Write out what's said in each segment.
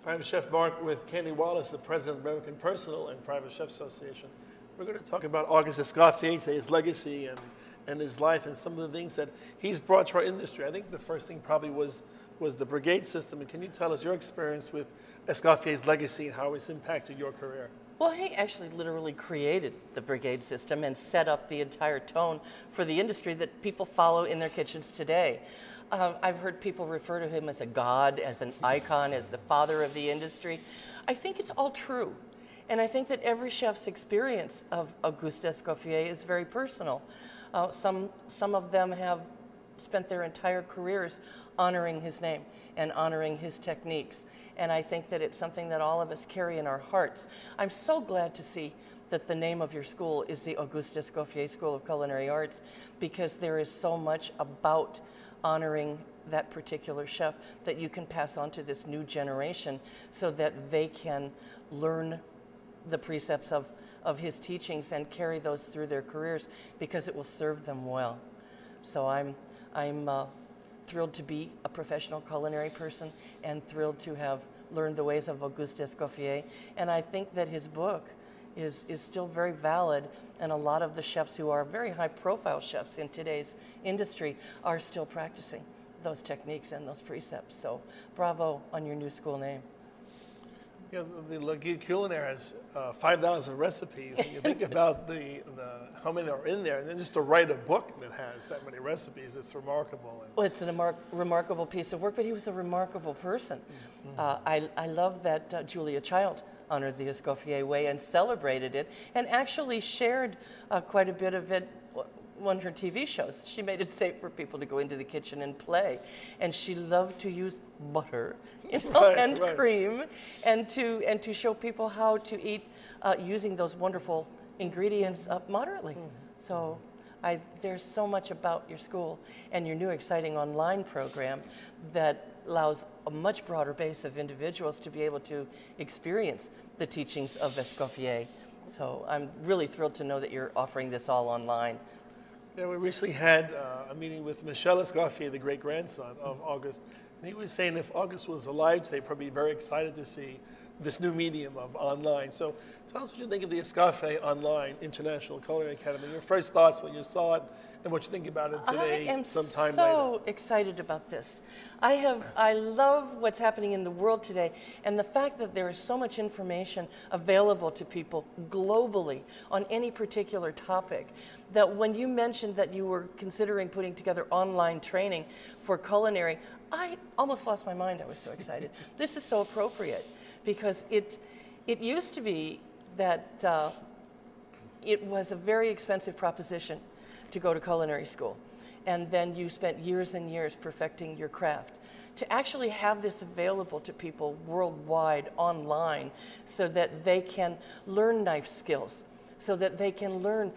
I'm Chef Mark with Candy Wallace, the president of the American Personal and Private Chef Association. We're going to talk about Auguste Escoffier today, his legacy and his life and some of the things that he's brought to our industry. I think the first thing probably was the brigade system. And can you tell us your experience with Escoffier's legacy and how it's impacted your career? Well, he actually literally created the brigade system and set up the entire tone for the industry that people follow in their kitchens today. I've heard people refer to him as a god, as an icon, as the father of the industry. I think it's all true. And I think that every chef's experience of Auguste Escoffier is very personal. Some of them have spent their entire careers honoring his name and honoring his techniques. And I think that it's something that all of us carry in our hearts. I'm so glad to see that the name of your school is the Auguste Escoffier School of Culinary Arts, because there is so much about honoring that particular chef that you can pass on to this new generation so that they can learn the precepts of his teachings and carry those through their careers, because it will serve them well. So I'm thrilled to be a professional culinary person and thrilled to have learned the ways of Auguste Escoffier. And I think that his book is still very valid, and a lot of the chefs who are very high-profile chefs in today's industry are still practicing those techniques and those precepts. So bravo on your new school name. Yeah, the Le Guide Culinaire has 5,000 recipes, and you think about the how many are in there, and then just to write a book that has that many recipes, it's remarkable. Well, it's a remarkable piece of work, but he was a remarkable person. I love that Julia Child honored the Escoffier way and celebrated it, and actually shared quite a bit of it on her TV shows. She made it safe for people to go into the kitchen and play, and she loved to use butter, and cream, and to show people how to eat using those wonderful ingredients moderately. So there's so much about your school and your new exciting online program that allows a much broader base of individuals to be able to experience the teachings of Escoffier. So I'm really thrilled to know that you're offering this all online. Yeah, we recently had a meeting with Michel Escoffier, the great-grandson of Auguste, and he was saying if Auguste was alive today, probably very excited to see this new medium of online. So tell us what you think of the Escoffier Online International Culinary Academy. Your first thoughts when you saw it, and what you think about it today, sometime later. I am so excited about this. I love what's happening in the world today, and the fact that there is so much information available to people globally on any particular topic, that when you mentioned that you were considering putting together online training for culinary, I almost lost my mind. I was so excited. This is so appropriate, because it used to be that it was a very expensive proposition to go to culinary school, and then you spent years and years perfecting your craft. To actually have this available to people worldwide online, so that they can learn knife skills, so that they can learn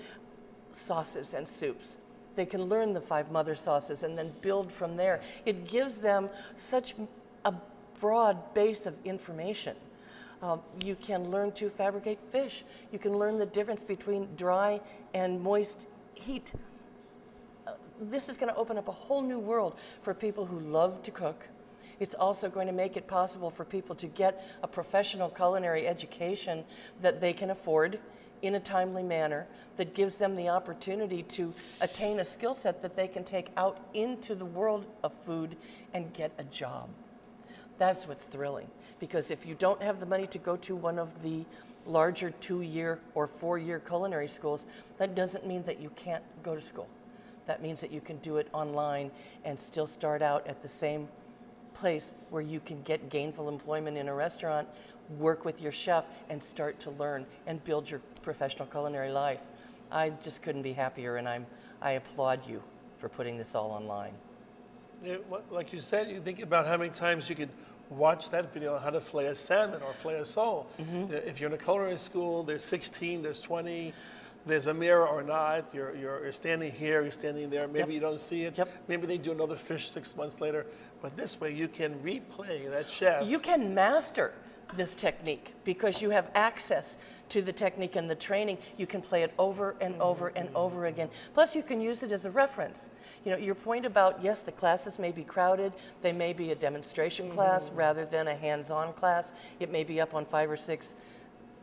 sauces and soups, they can learn the 5 mother sauces and then build from there. It gives them such a broad base of information. You can learn to fabricate fish. You can learn the difference between dry and moist heat. This is going to open up a whole new world for people who love to cook. It's also going to make it possible for people to get a professional culinary education that they can afford in a timely manner, that gives them the opportunity to attain a skill set that they can take out into the world of food and get a job. That's what's thrilling, because if you don't have the money to go to one of the larger 2-year or 4-year culinary schools, that doesn't mean that you can't go to school. That means that you can do it online and still start out at the same place where you can get gainful employment in a restaurant, work with your chef, and start to learn and build your professional culinary life. I just couldn't be happier, and I applaud you for putting this all online. Yeah, like you said, you think about how many times you could watch that video on how to fillet a salmon or fillet a sole. If you're in a culinary school, there's 16, there's 20, there's a mirror or not, you're standing here, you're standing there, maybe you don't see it, maybe they do another fish 6 months later, but this way you can replay that chef. You can master this technique because you have access to the technique and the training. You can play it over and over and over again. Plus, you can use it as a reference. You know, your point about, yes, the classes may be crowded. They may be a demonstration class rather than a hands-on class. It may be up on 5 or 6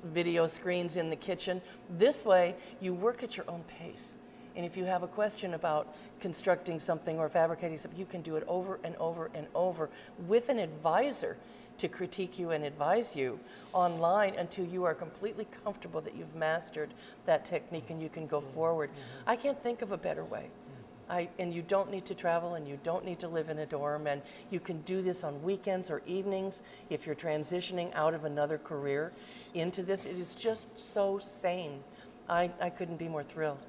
video screens in the kitchen. This way, you work at your own pace. And if you have a question about constructing something or fabricating something, you can do it over and over and over with an advisor to critique you and advise you online until you are completely comfortable that you've mastered that technique and you can go forward. I can't think of a better way. And you don't need to travel and you don't need to live in a dorm, and you can do this on weekends or evenings if you're transitioning out of another career into this. It is just so sane. I couldn't be more thrilled.